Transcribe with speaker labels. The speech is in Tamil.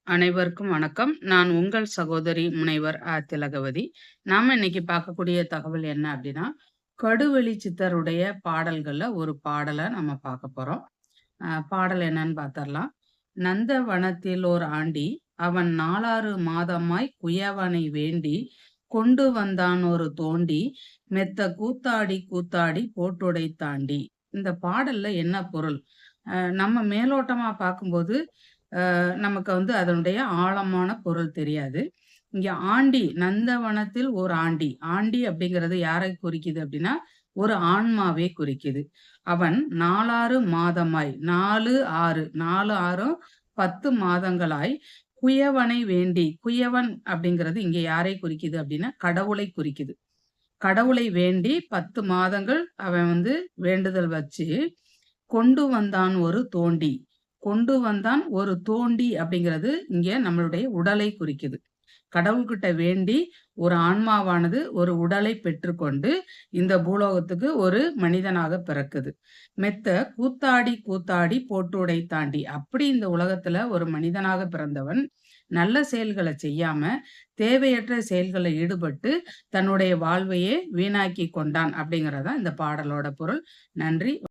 Speaker 1: அனைவருக்கும் வணக்கம். நான் உங்கள் சகோதரி முனைவர் திலகவதி. நாம இன்னைக்கு பார்க்கக்கூடிய தகவல் என்ன அப்படின்னா, கடுவெளி சித்தருடைய பாடல்கள்ல ஒரு பாடல நம்ம பார்க்க போறோம். பாடல் என்னன்னு பார்த்தரலாம். நந்தவனத்தில் ஓர் ஆண்டி, அவன் 4 மாதமாய் குயவனை வேண்டி, கொண்டு வந்தான் ஒரு தோண்டி, மெத்த கூத்தாடி கூத்தாடி போட்டுடைத்தாண்டி. இந்த பாடல்ல என்ன பொருள்? நம்ம மேலோட்டமா பார்க்கும்போது நமக்கு அதனுடைய ஆழமான பொருள் தெரியாது. இங்க ஆண்டி, நந்தவனத்தில் ஒரு ஆண்டி. ஆண்டி அப்படிங்கிறது யாரை குறிக்குது அப்படின்னா, ஒரு ஆன்மாவை குறிக்குது. அவன் 4 மாதமாய் 4, 6 4, 6ம் 10 மாதங்களாய் குயவனை வேண்டி குயவன் அப்படிங்கிறது இங்க யாரை குறிக்குது அப்படின்னா, கடவுளை குறிக்குது. கடவுளை வேண்டி 10 மாதங்கள் அவன் வேண்டுதல் வச்சு, கொண்டு வந்தான் ஒரு தோண்டி. கொண்டு வந்தான் ஒரு தோண்டி அப்படிங்கிறது இங்க நம்மளுடைய உடலை குறிக்குது. கடவுள்கிட்ட வேண்டி ஒரு ஆன்மாவானது ஒரு உடலை பெற்றுக்கொண்டு இந்த பூலோகத்துக்கு ஒரு மனிதனாக பிறக்குது. மெத்த கூத்தாடி கூத்தாடி போட்டுடை தாண்டி. அப்படி இந்த உலகத்துல ஒரு மனிதனாக பிறந்தவன் நல்ல செயல்களை செய்யாம தேவையற்ற செயல்களை ஈடுபட்டு தன்னுடைய வாழ்வையே வீணாக்கி கொண்டான் அப்படிங்கறதான் இந்த பாடலோட பொருள். நன்றி.